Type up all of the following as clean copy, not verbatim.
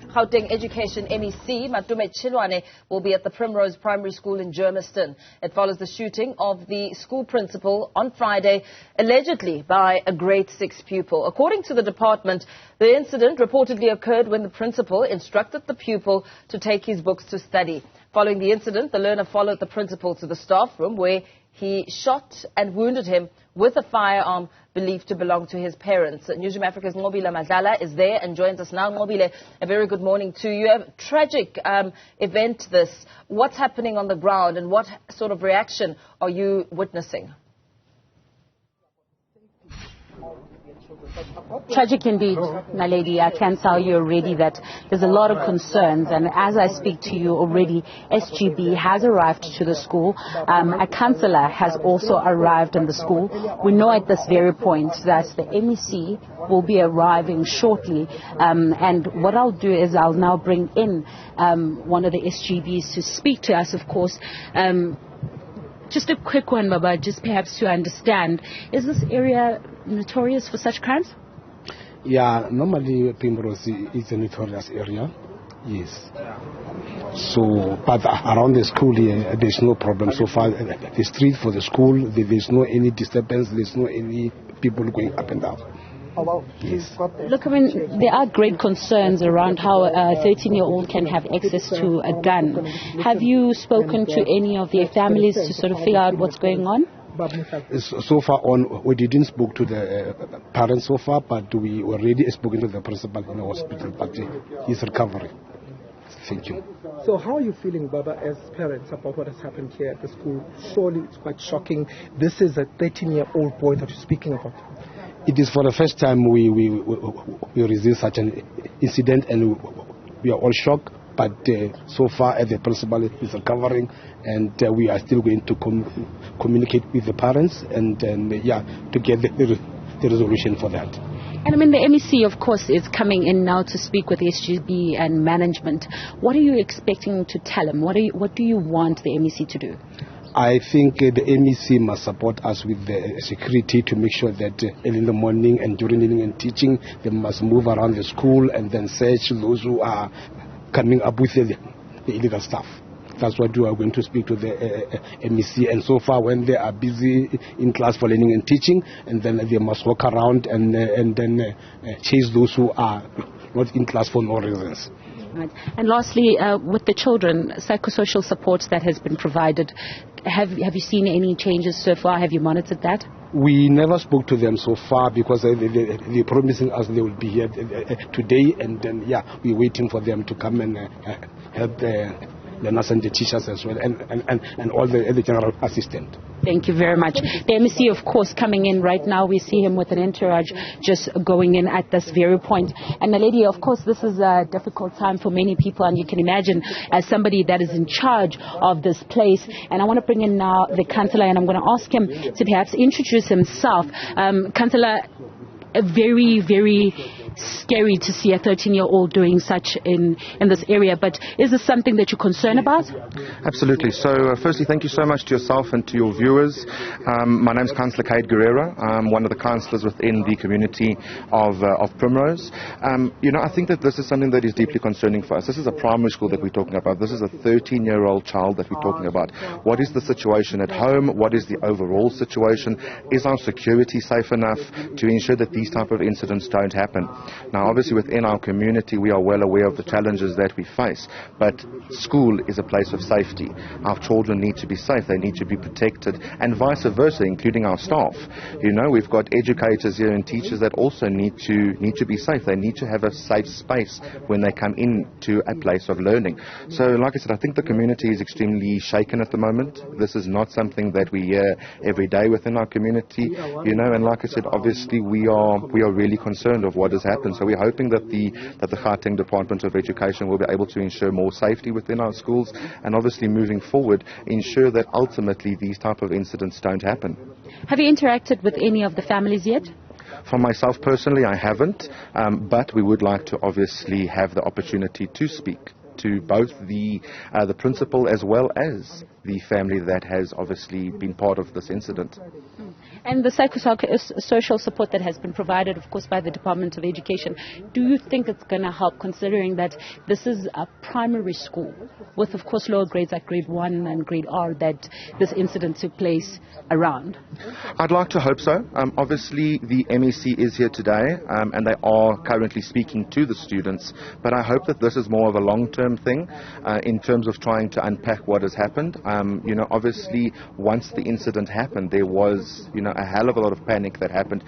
Gauteng Education MEC Matome Chiloane will be at the Primrose Primary School in Germiston. It follows the shooting of the school principal on Friday, allegedly by a grade 6 pupil. According to the department, the incident reportedly occurred when the principal instructed the pupil to take his books to study. Following the incident, the learner followed the principal to the staff room where he shot and wounded him with a firearm believed to belong to his parents. Newzroom Afrika's Nqobile Madlala is there and joins us now. Nqobile, a very good morning to you. A tragic event this. What's happening on the ground and what sort of reaction are you witnessing? Tragic indeed, my lady. I can tell you already that there's a lot of concerns, and as I speak to you already, SGB has arrived to the school. A councillor has also arrived in the school. We know at this very point that the MEC will be arriving shortly, and what I'll do is I'll now bring in one of the SGBs to speak to us, of course. Just a quick one, Baba, just perhaps to understand. Is this area notorious for such crimes? Yeah, normally Primrose is a notorious area, yes. So, but around the school here, there's no problem so far. The street for the school, there's no any disturbance, there's no any people going up and down. Yes. Look, I mean, there are great concerns around how a 13-year-old can have access to a gun. Have you spoken to any of their families to sort of figure out what's going on? So far on, we didn't speak to the parents so far, but we already spoken to the principal in the hospital, but he's recovering. Thank you. So how are you feeling, Baba, as parents about what has happened here at the school? Surely it's quite shocking. This is a 13-year-old boy that you're speaking about. It is for the first time we resist such an incident, and we are all shocked. But so far, the principal is recovering, and we are still going to communicate with the parents and to get the resolution for that. And I mean, the MEC, of course, is coming in now to speak with the SGB and management. What are you expecting to tell them? What do you want the MEC to do? I think the MEC must support us with the security to make sure that early in the morning and during learning and teaching, they must move around the school and then search those who are coming up with the illegal stuff. That's what we are going to speak to the MEC. And so far, when they are busy in class for learning and teaching, and then they must walk around and then chase those who are not in class for no reasons. Right. And lastly, with the children, psychosocial support that has been provided, have you seen any changes so far? Have you monitored that? We never spoke to them so far because they're promising us they will be here today, and then we're waiting for them to come and help the learners and the teachers as well, and all the general assistant. Thank you very much. The MEC, of course, coming in right now. We see him with an entourage just going in at this very point. And the lady, of course, this is a difficult time for many people, and you can imagine as somebody that is in charge of this place. And I want to bring in now the councillor, and I'm going to ask him to perhaps introduce himself. Councillor, very, very scary to see a 13-year-old doing such in this area, but is this something that you're concerned about? Absolutely. So firstly, thank you so much to yourself and to your viewers. My name is Councillor Kate Guerrera. I'm one of the councillors within the community of Primrose. I think that this is something that is deeply concerning for us. This is a primary school that we're talking about. This is a 13-year-old child that we're talking about. What is the situation at home? What is the overall situation? Is our security safe enough to ensure that these type of incidents don't happen? Now, obviously, within our community, we are well aware of the challenges that we face, but school is a place of safety. Our children need to be safe, they need to be protected, and vice versa, including our staff. We've got educators here and teachers that also need to be safe. They need to have a safe space when they come into a place of learning. So, like I said, I think the community is extremely shaken at the moment. This is not something that we hear every day within our community, and like I said, obviously, we are really concerned of what has happened. So we're hoping that the Gauteng Department of Education will be able to ensure more safety within our schools, and obviously moving forward, ensure that ultimately these type of incidents don't happen. Have you interacted with any of the families yet? For myself personally, I haven't, but we would like to obviously have the opportunity to speak to both the principal as well as the family that has obviously been part of this incident. And the psychosocial support that has been provided, of course, by the Department of Education, do you think it's going to help, considering that this is a primary school with, of course, lower grades like grade 1 and grade R that this incident took place around? I'd like to hope so. Obviously, the MEC is here today, and they are currently speaking to the students, but I hope that this is more of a long-term thing in terms of trying to unpack what has happened. Obviously, once the incident happened, there was, a hell of a lot of panic that happened,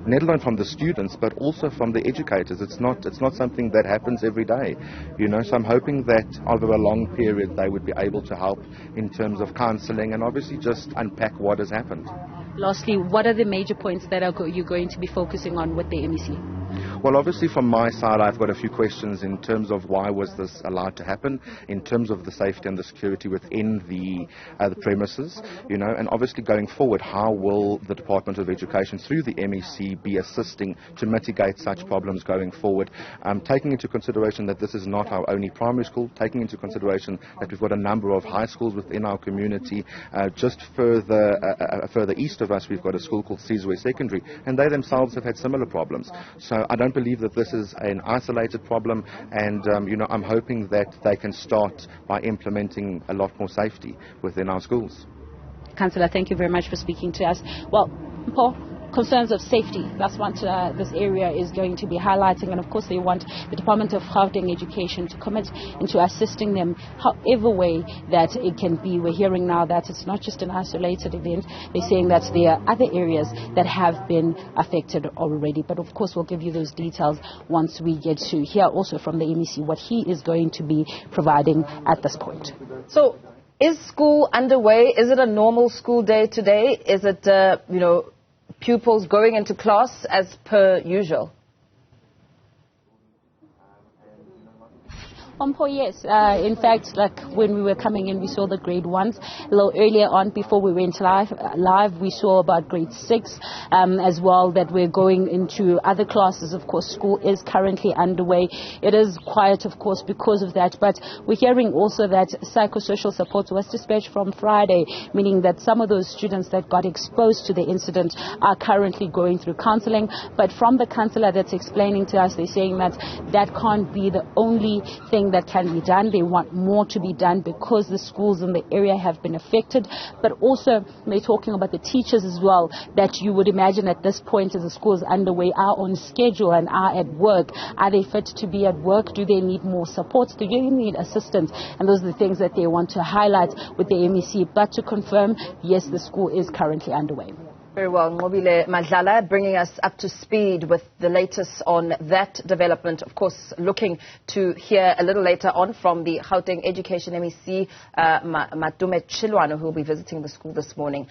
not only from the students but also from the educators. It's not something that happens every day, so I'm hoping that over a long period they would be able to help in terms of counselling and obviously just unpack what has happened. Lastly, what are the major points that you're going to be focusing on with the MEC? Well, obviously from my side I've got a few questions in terms of why was this allowed to happen, in terms of the safety and the security within the premises, and obviously going forward, how will the Department of Education through the MEC be assisting to mitigate such problems going forward, taking into consideration that this is not our only primary school, taking into consideration that we've got a number of high schools within our community. Just further east of us we've got a school called Sizwe Secondary, and they themselves have had similar problems. So I don't believe that this is an isolated problem, and I'm hoping that they can start by implementing a lot more safety within our schools. Councillor, thank you very much for speaking to us. Well, Paul, concerns of safety, that's what this area is going to be highlighting, and of course they want the Department of Gauteng Education to commit into assisting them however way that it can be. We're hearing now that it's not just an isolated event. They're saying that there are other areas that have been affected already, but of course we'll give you those details once we get to hear also from the MEC what he is going to be providing at this point. So, is school underway? Is it a normal school day today? Is it, pupils going into class as per usual? Yes. In fact, like when we were coming in, we saw the grade 1s. A little earlier on, before we went live, we saw about grade 6 as well, that we're going into other classes. Of course, school is currently underway. It is quiet, of course, because of that. But we're hearing also that psychosocial support was dispatched from Friday, meaning that some of those students that got exposed to the incident are currently going through counselling. But from the counsellor that's explaining to us, they're saying that that can't be the only thing that can be done. They want more to be done because the schools in the area have been affected, but also they're talking about the teachers as well, that you would imagine at this point as the school is underway are on schedule and are at work. Are they fit to be at work? Do they need more support? Do they need assistance? And those are the things that they want to highlight with the MEC. But to confirm, yes, the school is currently underway. Very well. Nqobile Madlala bringing us up to speed with the latest on that development. Of course, looking to hear a little later on from the Gauteng Education MEC, Matome Chiloane, who will be visiting the school this morning.